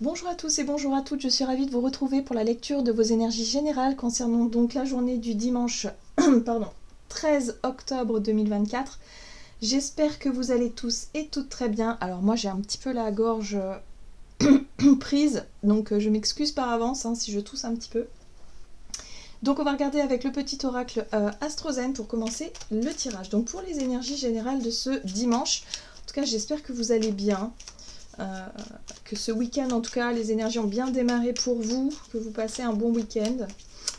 Bonjour à tous et bonjour à toutes, je suis ravie de vous retrouver pour la lecture de vos énergies générales concernant donc la journée du dimanche pardon, 13 octobre 2024. J'espère que vous allez tous et toutes très bien. Alors moi j'ai un petit peu la gorge prise, donc je m'excuse par avance si je tousse un petit peu. Donc on va regarder avec le petit oracle AstroZen pour commencer le tirage. Donc pour les énergies générales de ce dimanche, en tout cas j'espère que vous allez bien. Que ce week-end, en tout cas, les énergies ont bien démarré pour vous, que vous passez un bon week-end.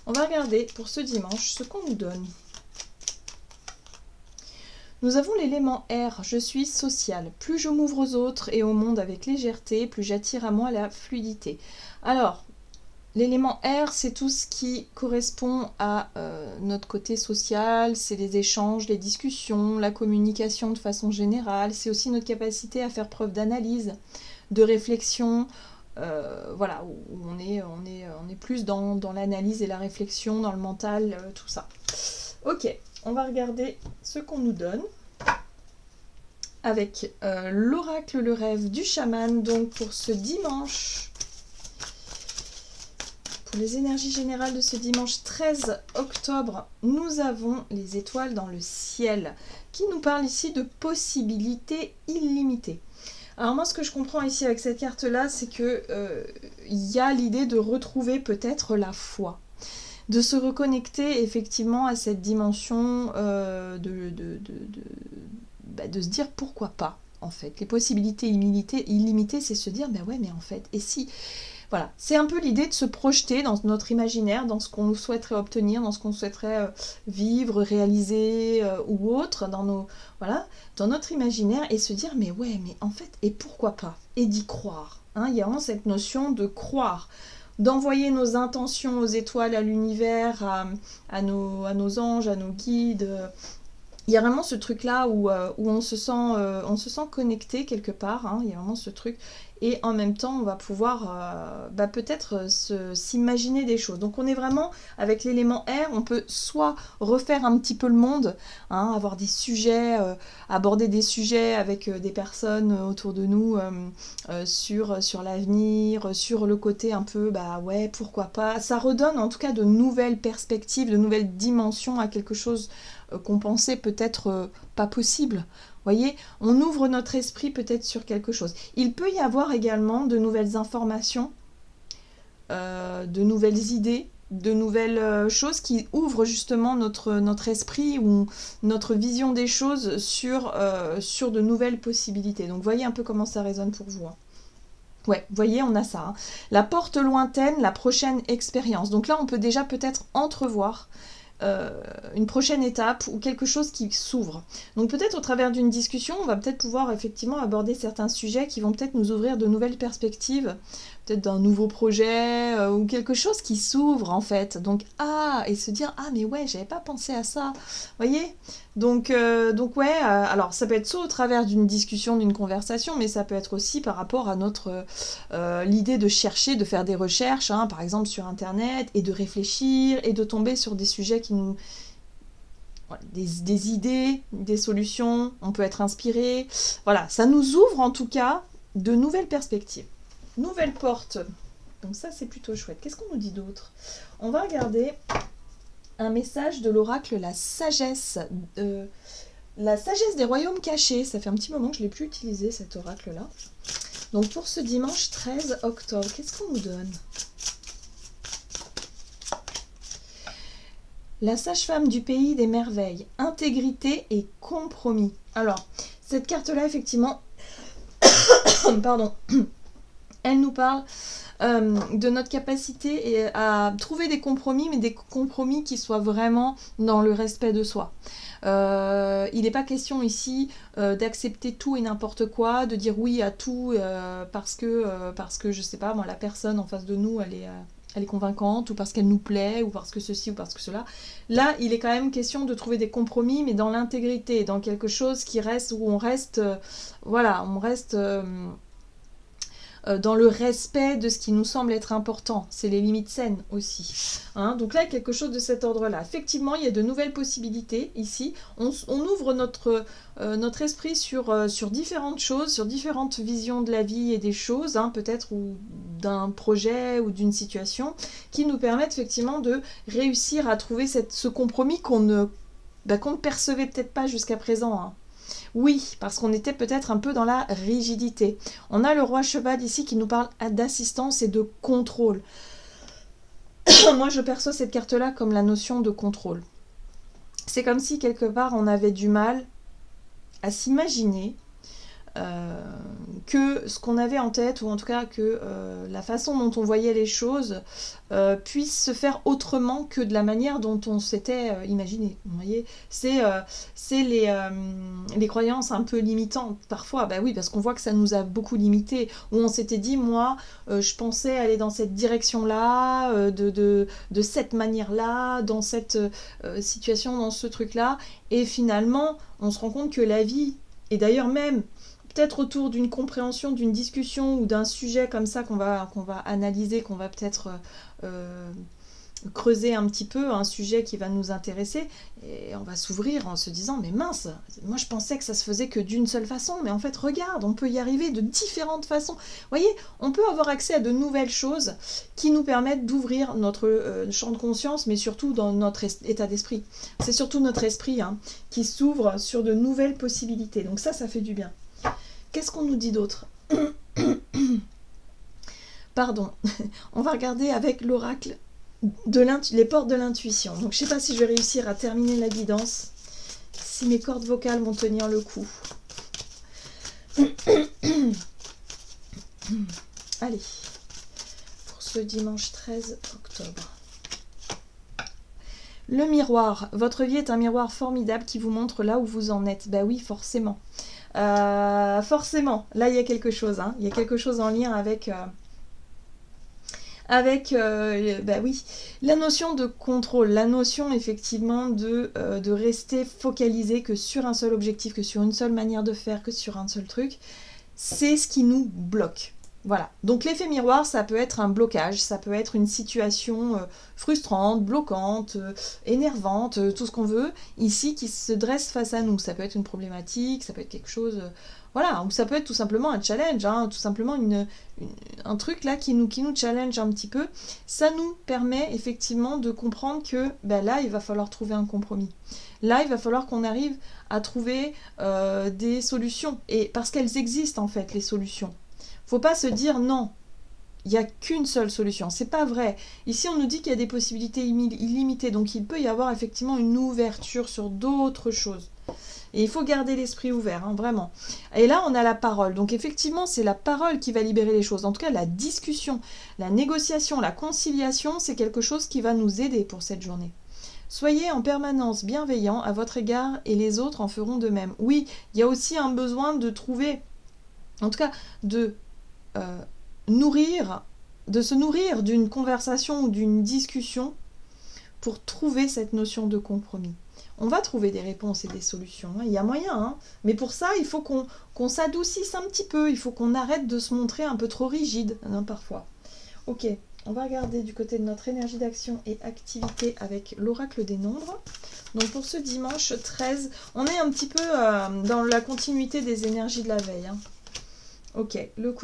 On va regarder pour ce dimanche ce qu'on nous donne. Nous avons l'élément air, je suis social. Plus je m'ouvre aux autres et au monde avec légèreté, plus j'attire à moi la fluidité. Alors, l'élément air, c'est tout ce qui correspond à notre côté social, c'est les échanges, les discussions, la communication de façon générale, c'est aussi notre capacité à faire preuve d'analyse, de réflexion, voilà, où on est plus dans l'analyse et la réflexion, dans le mental, tout ça. Ok, on va regarder ce qu'on nous donne avec l'oracle, le rêve du chaman, donc pour ce dimanche. Pour les énergies générales de ce dimanche 13 octobre, nous avons les étoiles dans le ciel, qui nous parlent ici de possibilités illimitées. Alors moi, ce que je comprends ici avec cette carte-là, c'est que y a l'idée de retrouver peut-être la foi, de se reconnecter effectivement à cette dimension de se dire pourquoi pas, en fait. Les possibilités illimitées, c'est se dire, ben ouais, mais en fait, et si... Voilà, c'est un peu l'idée de se projeter dans notre imaginaire, dans ce qu'on souhaiterait obtenir, dans ce qu'on souhaiterait vivre, réaliser ou autre, dans notre imaginaire, et se dire mais ouais, mais en fait, et pourquoi pas? Et d'y croire. Il y a vraiment cette notion de croire, d'envoyer nos intentions aux étoiles, à l'univers, à nos anges, à nos guides. Il y a vraiment ce truc-là où on se sent connecté quelque part, il y a vraiment ce truc. Et en même temps, on va pouvoir peut-être s'imaginer des choses. Donc on est vraiment, avec l'élément air, on peut soit refaire un petit peu le monde, avoir des sujets, aborder des sujets avec des personnes autour de nous sur l'avenir, sur le côté un peu, ouais, pourquoi pas. Ça redonne en tout cas de nouvelles perspectives, de nouvelles dimensions à quelque chose qu'on pensait peut-être pas possible. Voyez, on ouvre notre esprit peut-être sur quelque chose. Il peut y avoir également de nouvelles informations, de nouvelles idées, de nouvelles choses qui ouvrent justement notre esprit ou notre vision des choses sur de nouvelles possibilités. Donc voyez un peu comment ça résonne pour vous. Ouais, vous voyez, on a ça. La porte lointaine, la prochaine expérience. Donc là, on peut déjà peut-être entrevoir une prochaine étape ou quelque chose qui s'ouvre. Donc peut-être au travers d'une discussion, on va peut-être pouvoir effectivement aborder certains sujets qui vont peut-être nous ouvrir de nouvelles perspectives, peut-être d'un nouveau projet ou quelque chose qui s'ouvre en fait. Donc et se dire mais ouais, j'avais pas pensé à ça. Voyez, donc ouais, alors ça peut être soit au travers d'une discussion, d'une conversation, mais ça peut être aussi par rapport à notre l'idée de chercher, de faire des recherches, par exemple sur internet, et de réfléchir et de tomber sur des sujets qui nous... Des idées, des solutions, on peut être inspiré. Voilà, ça nous ouvre en tout cas de nouvelles perspectives. Nouvelle porte. Donc ça c'est plutôt chouette. Qu'est-ce qu'on nous dit d'autre? On va regarder un message de l'oracle La Sagesse. La Sagesse des Royaumes Cachés. Ça fait un petit moment que je ne l'ai plus utilisé cet oracle-là. Donc pour ce dimanche 13 octobre, qu'est-ce qu'on nous donne? La sage-femme du pays des merveilles, intégrité et compromis. Alors, cette carte-là, effectivement, pardon, elle nous parle de notre capacité à trouver des compromis, mais des compromis qui soient vraiment dans le respect de soi. Il n'est pas question ici d'accepter tout et n'importe quoi, de dire oui à tout parce que je sais pas, moi, la personne en face de nous, elle est convaincante, ou parce qu'elle nous plaît, ou parce que ceci, ou parce que cela. Là, il est quand même question de trouver des compromis, mais dans l'intégrité, dans quelque chose qui reste, où on reste, dans le respect de ce qui nous semble être important. C'est les limites saines aussi. Donc là, quelque chose de cet ordre-là. Effectivement, il y a de nouvelles possibilités ici. On ouvre notre esprit sur différentes choses, sur différentes visions de la vie et des choses, peut-être, ou d'un projet ou d'une situation qui nous permettent effectivement de réussir à trouver ce compromis qu'on ne percevait peut-être pas jusqu'à présent, hein. Oui, parce qu'on était peut-être un peu dans la rigidité. On a le roi cheval ici qui nous parle d'assistance et de contrôle. Moi, je perçois cette carte-là comme la notion de contrôle. C'est comme si, quelque part, on avait du mal à s'imaginer que ce qu'on avait en tête, ou en tout cas que la façon dont on voyait les choses puisse se faire autrement que de la manière dont on s'était imaginé. Vous voyez, c'est les croyances un peu limitantes parfois. Bah oui, parce qu'on voit que ça nous a beaucoup limité. Où on s'était dit, moi, je pensais aller dans cette direction-là, de cette manière-là, dans cette situation, dans ce truc-là. Et finalement, on se rend compte que la vie, et d'ailleurs même peut-être autour d'une compréhension, d'une discussion ou d'un sujet comme ça qu'on va analyser, qu'on va peut-être creuser un petit peu, un sujet qui va nous intéresser, et on va s'ouvrir en se disant, mais mince, moi je pensais que ça se faisait que d'une seule façon, mais en fait regarde, on peut y arriver de différentes façons. Vous voyez, on peut avoir accès à de nouvelles choses qui nous permettent d'ouvrir notre champ de conscience, mais surtout dans notre état d'esprit. C'est surtout notre esprit qui s'ouvre sur de nouvelles possibilités, donc ça fait du bien. Qu'est-ce qu'on nous dit d'autre? Pardon, on va regarder avec l'oracle les portes de l'intuition. Donc je ne sais pas si je vais réussir à terminer la guidance, si mes cordes vocales vont tenir le coup. Allez, pour ce dimanche 13 octobre. Le miroir. Votre vie est un miroir formidable qui vous montre là où vous en êtes. Bah oui, forcément. Forcément, là il y a quelque chose, il y a quelque chose en lien avec oui, la notion de contrôle, la notion effectivement de rester focalisé que sur un seul objectif, que sur une seule manière de faire, que sur un seul truc, c'est ce qui nous bloque. Voilà, donc l'effet miroir, ça peut être un blocage, ça peut être une situation frustrante, bloquante, énervante, tout ce qu'on veut, ici qui se dresse face à nous. Ça peut être une problématique, ça peut être quelque chose, voilà, ou ça peut être tout simplement un challenge, tout simplement un truc là qui nous challenge un petit peu. Ça nous permet effectivement de comprendre que là, il va falloir trouver un compromis. Là, il va falloir qu'on arrive à trouver des solutions, et parce qu'elles existent en fait, les solutions. Faut pas se dire non, il n'y a qu'une seule solution, c'est pas vrai. Ici on nous dit qu'il y a des possibilités illimitées, donc il peut y avoir effectivement une ouverture sur d'autres choses. Et il faut garder l'esprit ouvert, vraiment. Et là on a la parole, donc effectivement c'est la parole qui va libérer les choses. En tout cas la discussion, la négociation, la conciliation, c'est quelque chose qui va nous aider pour cette journée. Soyez en permanence bienveillant à votre égard et les autres en feront de même. Oui, il y a aussi un besoin de trouver, en tout cas de se nourrir d'une conversation ou d'une discussion pour trouver cette notion de compromis. On va trouver des réponses et des solutions, il y a moyen, mais pour ça, il faut qu'on s'adoucisse un petit peu, il faut qu'on arrête de se montrer un peu trop rigide, parfois. Ok, on va regarder du côté de notre énergie d'action et activité avec l'oracle des nombres. Donc pour ce dimanche 13, on est un petit peu dans la continuité des énergies de la veille. Ok,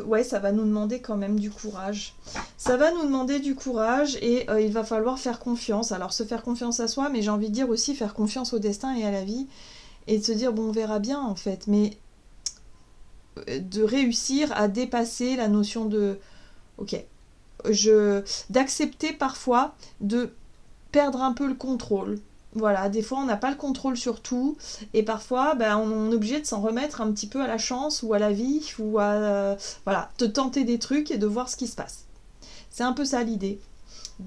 ouais, ça va nous demander quand même du courage. Ça va nous demander du courage et il va falloir faire confiance. Alors se faire confiance à soi, mais j'ai envie de dire aussi faire confiance au destin et à la vie. Et de se dire, bon, on verra bien en fait. Mais de réussir à dépasser la notion de... Ok, d'accepter parfois de perdre un peu le contrôle. Voilà, des fois on n'a pas le contrôle sur tout et parfois on est obligé de s'en remettre un petit peu à la chance ou à la vie ou à de tenter des trucs et de voir ce qui se passe. C'est un peu ça l'idée.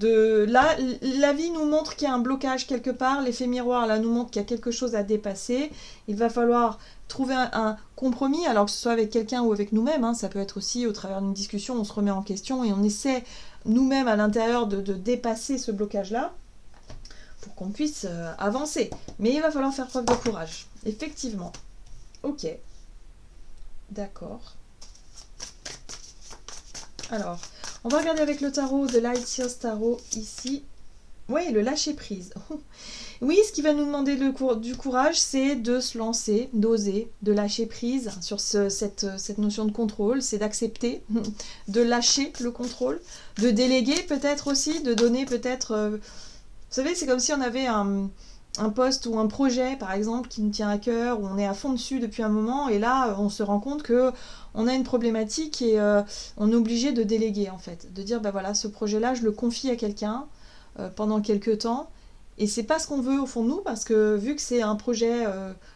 Là, la vie nous montre qu'il y a un blocage quelque part, l'effet miroir là nous montre qu'il y a quelque chose à dépasser. Il va falloir trouver un compromis, alors que ce soit avec quelqu'un ou avec nous-mêmes, ça peut être aussi au travers d'une discussion, on se remet en question et on essaie nous-mêmes à l'intérieur de dépasser ce blocage-là pour qu'on puisse avancer. Mais il va falloir faire preuve de courage, effectivement. Ok, d'accord. Alors, on va regarder avec le tarot de Light Seals Tarot ici. Oui, le lâcher prise. Oui, ce qui va nous demander du courage, c'est de se lancer, d'oser, de lâcher prise sur cette notion de contrôle, c'est d'accepter, de lâcher le contrôle, de déléguer peut-être aussi, de donner peut-être... vous savez, c'est comme si on avait un poste ou un projet, par exemple, qui nous tient à cœur, où on est à fond dessus depuis un moment, et là, on se rend compte que on a une problématique et on est obligé de déléguer, en fait. De dire, ben voilà, ce projet-là, je le confie à quelqu'un pendant quelques temps, et c'est pas ce qu'on veut au fond de nous, parce que vu que c'est un projet,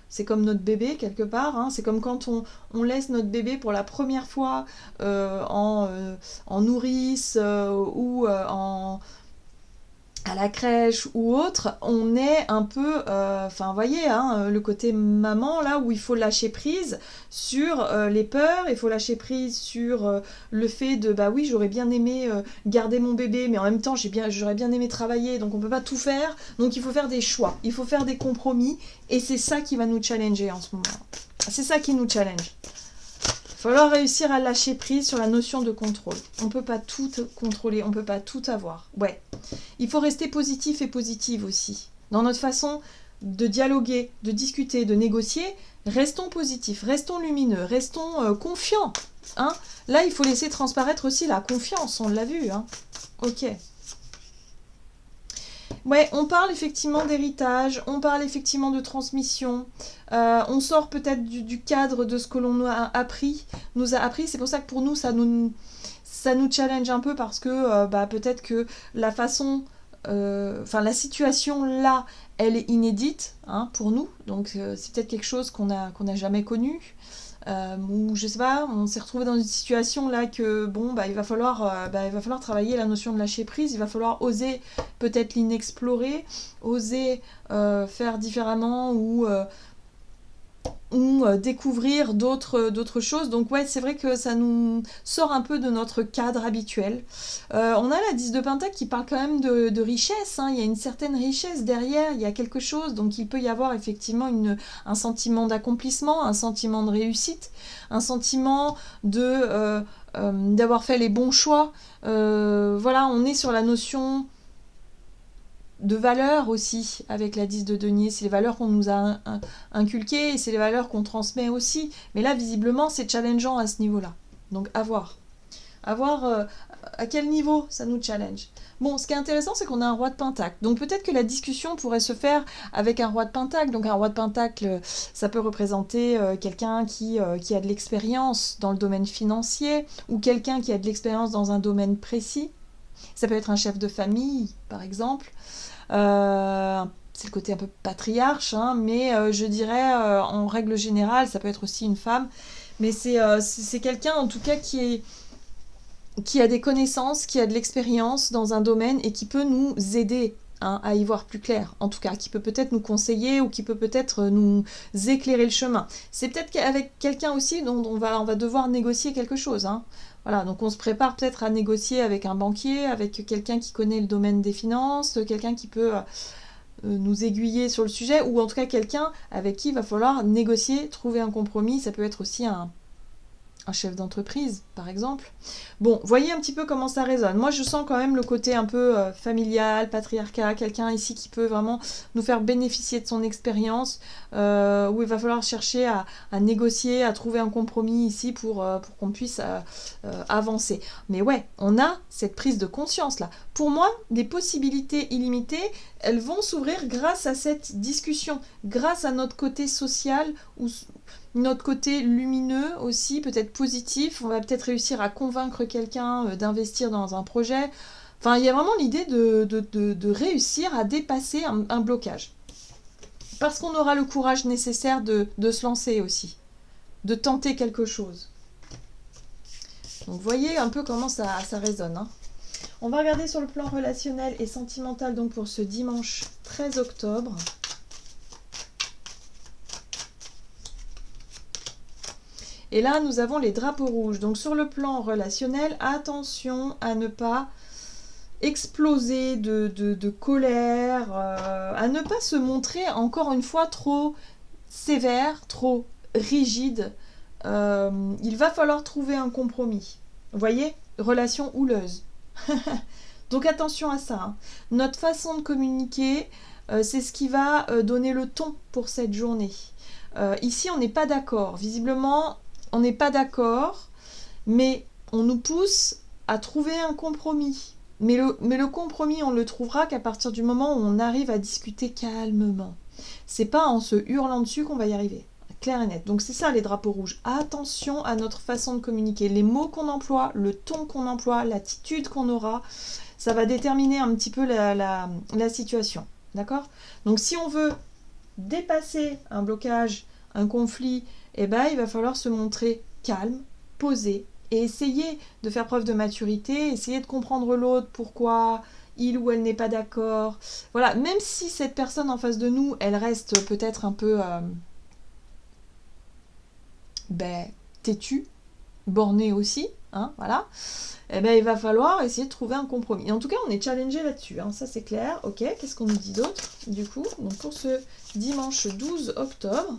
c'est comme notre bébé quelque part, hein, c'est comme quand on laisse notre bébé pour la première fois en nourrice ou à la crèche ou autre, on est un peu, enfin voyez, hein, le côté maman là où il faut lâcher prise sur les peurs, il faut lâcher prise sur le fait de bah oui j'aurais bien aimé garder mon bébé, mais en même temps j'aurais bien aimé travailler, donc on peut pas tout faire, donc il faut faire des choix, il faut faire des compromis, et c'est ça qui va nous challenger en ce moment. C'est ça qui nous challenge. Il va falloir réussir à lâcher prise sur la notion de contrôle. On ne peut pas tout contrôler, on ne peut pas tout avoir. Ouais. Il faut rester positif et positive aussi. Dans notre façon de dialoguer, de discuter, de négocier, restons positifs, restons lumineux, restons confiants. Hein. Là, il faut laisser transparaître aussi la confiance, on l'a vu. Hein. Ok. Ouais, on parle effectivement d'héritage, on parle effectivement de transmission, on sort peut-être du cadre de ce que l'on nous a appris, c'est pour ça que pour nous, ça nous challenge un peu, parce que bah, peut-être que la façon, la situation là, elle est inédite hein, pour nous, donc c'est peut-être quelque chose qu'on n'a jamais connu. Ou je sais pas, on s'est retrouvé dans une situation là que bon bah il va falloir travailler la notion de lâcher prise, il va falloir oser peut-être l'inexplorer, oser faire différemment ou découvrir d'autres choses. Donc ouais, c'est vrai que ça nous sort un peu de notre cadre habituel. On a la 10 de Pentacle qui parle quand même de richesse, hein. Il y a une certaine richesse derrière, il y a quelque chose, donc il peut y avoir effectivement un sentiment d'accomplissement, un sentiment de réussite, un sentiment d'avoir fait les bons choix. Voilà, on est sur la notion de valeurs aussi avec la 10 de denier, c'est les valeurs qu'on nous a inculquées et c'est les valeurs qu'on transmet aussi, mais là visiblement c'est challengeant à ce niveau-là, donc à voir à quel niveau ça nous challenge. Bon, ce qui est intéressant, c'est qu'on a un roi de pentacle, donc peut-être que la discussion pourrait se faire avec un roi de pentacle. Donc un roi de pentacle, ça peut représenter quelqu'un qui a de l'expérience dans le domaine financier, ou quelqu'un qui a de l'expérience dans un domaine précis. Ça peut être un chef de famille, par exemple. C'est le côté un peu patriarche, hein, mais je dirais en règle générale, ça peut être aussi une femme, mais c'est quelqu'un en tout cas qui a des connaissances, qui a de l'expérience dans un domaine et qui peut nous aider hein, à y voir plus clair, en tout cas, qui peut peut-être nous conseiller ou qui peut peut-être nous éclairer le chemin. C'est peut-être qu'avec quelqu'un aussi dont on va devoir négocier quelque chose, hein. Voilà, donc on se prépare peut-être à négocier avec un banquier, avec quelqu'un qui connaît le domaine des finances, quelqu'un qui peut nous aiguiller sur le sujet, ou en tout cas quelqu'un avec qui il va falloir négocier, trouver un compromis. Ça peut être aussi un chef d'entreprise, par exemple. Bon, voyez un petit peu comment ça résonne. Moi, je sens quand même le côté un peu familial, patriarcat, quelqu'un ici qui peut vraiment nous faire bénéficier de son expérience, où il va falloir chercher à négocier, à trouver un compromis ici pour qu'on puisse avancer. Mais ouais, on a cette prise de conscience là. Pour moi, les possibilités illimitées, elles vont s'ouvrir grâce à cette discussion, grâce à notre côté social, ou notre côté lumineux aussi, peut-être positif. On va peut-être réussir à convaincre quelqu'un d'investir dans un projet. Enfin, il y a vraiment l'idée de réussir à dépasser un blocage. Parce qu'on aura le courage nécessaire de se lancer aussi, de tenter quelque chose. Donc, voyez un peu comment ça résonne. Hein. On va regarder sur le plan relationnel et sentimental donc pour ce dimanche 13 octobre. Et là, nous avons les drapeaux rouges. Donc, sur le plan relationnel, attention à ne pas exploser de colère, à ne pas se montrer, encore une fois, trop sévère, trop rigide. Il va falloir trouver un compromis. Vous voyez ? Relation houleuse. Donc, attention à ça. Hein. Notre façon de communiquer, c'est ce qui va donner le ton pour cette journée. Ici, on n'est pas d'accord. Visiblement, on n'est pas d'accord, mais on nous pousse à trouver un compromis. Mais le compromis, on le trouvera qu'à partir du moment où on arrive à discuter calmement. C'est pas en se hurlant dessus qu'on va y arriver. Clair et net. Donc c'est ça les drapeaux rouges. Attention à notre façon de communiquer. Les mots qu'on emploie, le ton qu'on emploie, l'attitude qu'on aura, ça va déterminer un petit peu la situation. D'accord? Donc si on veut dépasser un blocage, un conflit, eh ben, il va falloir se montrer calme, posé, et essayer de faire preuve de maturité, essayer de comprendre l'autre, pourquoi il ou elle n'est pas d'accord. Voilà, même si cette personne en face de nous, elle reste peut-être un peu têtue, bornée aussi, hein, voilà, eh ben, il va falloir essayer de trouver un compromis. Et en tout cas, on est challengé là-dessus, hein, ça c'est clair. Ok, qu'est-ce qu'on nous dit d'autre, du coup? Donc pour ce dimanche 12 octobre,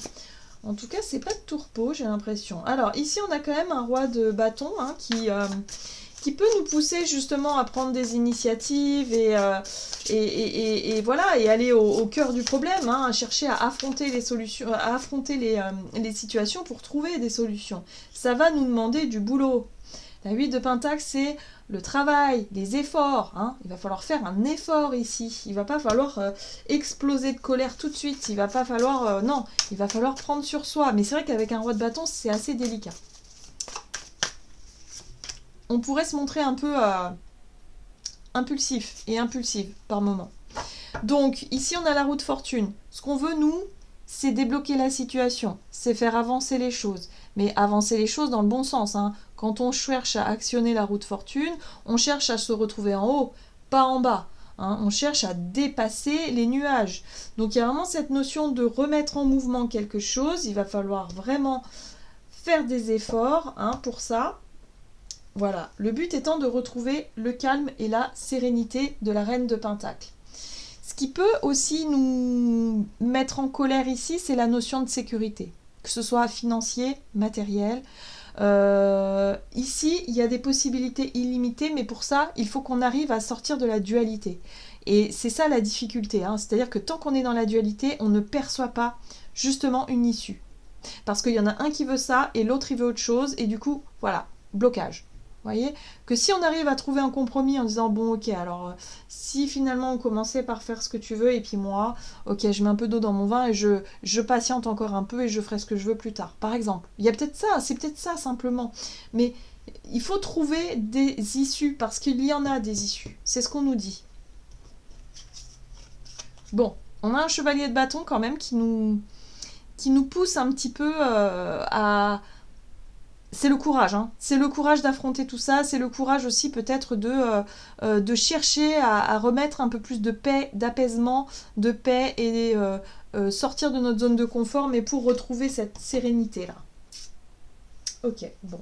en tout cas, c'est pas de tourpeau, j'ai l'impression. Alors, ici, on a quand même un roi de bâton hein, qui peut nous pousser justement à prendre des initiatives et voilà, et aller au cœur du problème, hein, à chercher à affronter les solutions, à affronter les situations pour trouver des solutions. Ça va nous demander du boulot. La 8 de Pentacle, c'est le travail, les efforts. Hein. Il va falloir faire un effort ici. Il ne va pas falloir exploser de colère tout de suite. Il va pas falloir... non, il va falloir prendre sur soi. Mais c'est vrai qu'avec un roi de bâton, c'est assez délicat. On pourrait se montrer un peu impulsif et impulsive par moment. Donc, ici, on a la roue de fortune. Ce qu'on veut, nous, c'est débloquer la situation. C'est faire avancer les choses. Mais avancer les choses dans le bon sens. Hein. Quand on cherche à actionner la roue de fortune, on cherche à se retrouver en haut, pas en bas. Hein. On cherche à dépasser les nuages. Donc il y a vraiment cette notion de remettre en mouvement quelque chose. Il va falloir vraiment faire des efforts hein, pour ça. Voilà. Le but étant de retrouver le calme et la sérénité de la reine de Pentacle. Ce qui peut aussi nous mettre en colère ici, c'est la notion de sécurité. Que ce soit financier, matériel. Ici, il y a des possibilités illimitées, mais pour ça, il faut qu'on arrive à sortir de la dualité. Et c'est ça la difficulté. Hein. C'est-à-dire que tant qu'on est dans la dualité, on ne perçoit pas justement une issue. Parce qu'il y en a un qui veut ça et l'autre il veut autre chose. Et du coup, voilà, blocage. Vous voyez que si on arrive à trouver un compromis en disant bon ok alors si finalement on commençait par faire ce que tu veux et puis moi ok je mets un peu d'eau dans mon vin et je patiente encore un peu et je ferai ce que je veux plus tard par exemple. Il y a peut-être ça, c'est peut-être ça simplement, mais il faut trouver des issues parce qu'il y en a des issues, c'est ce qu'on nous dit. Bon, on a un chevalier de bâton quand même qui nous pousse un petit peu à... C'est le courage, hein. C'est le courage d'affronter tout ça, c'est le courage aussi peut-être de chercher à remettre un peu plus de paix, d'apaisement, de paix et sortir de notre zone de confort, mais pour retrouver cette sérénité-là. Ok, bon.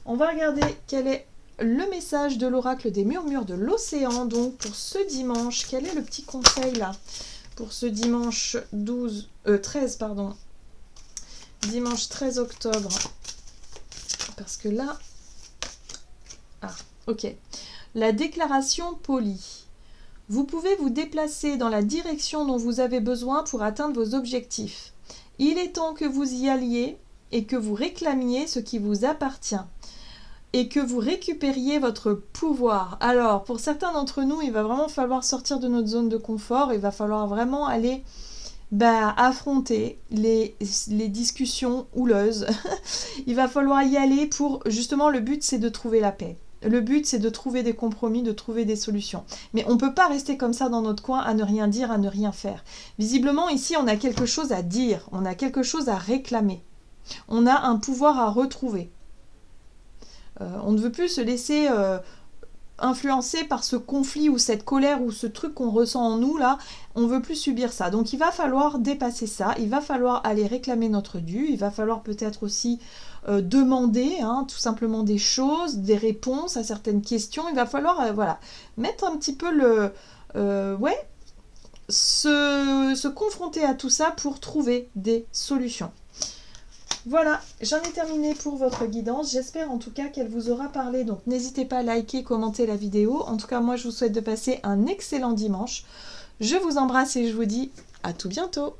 On va regarder quel est le message de l'oracle des murmures de l'océan, donc pour ce dimanche. Quel est le petit conseil là pour ce dimanche 13, pardon. Dimanche 13 octobre. Parce que là... Ah, ok. La déclaration polie. Vous pouvez vous déplacer dans la direction dont vous avez besoin pour atteindre vos objectifs. Il est temps que vous y alliez et que vous réclamiez ce qui vous appartient et que vous récupériez votre pouvoir. Alors, pour certains d'entre nous, il va vraiment falloir sortir de notre zone de confort. Il va falloir vraiment aller... affronter les discussions houleuses. Il va falloir y aller pour... Justement, le but, c'est de trouver la paix. Le but, c'est de trouver des compromis, de trouver des solutions. Mais on ne peut pas rester comme ça dans notre coin à ne rien dire, à ne rien faire. Visiblement, ici, on a quelque chose à dire. On a quelque chose à réclamer. On a un pouvoir à retrouver. On ne veut plus se laisser... influencé par ce conflit ou cette colère ou ce truc qu'on ressent en nous là, on veut plus subir ça. Donc il va falloir dépasser ça, il va falloir aller réclamer notre dû, il va falloir peut-être aussi demander tout simplement des choses, des réponses à certaines questions. Il va falloir voilà, mettre un petit peu se confronter à tout ça pour trouver des solutions. Voilà, j'en ai terminé pour votre guidance. J'espère en tout cas qu'elle vous aura parlé. Donc n'hésitez pas à liker, commenter la vidéo. En tout cas, moi je vous souhaite de passer un excellent dimanche. Je vous embrasse et je vous dis à tout bientôt.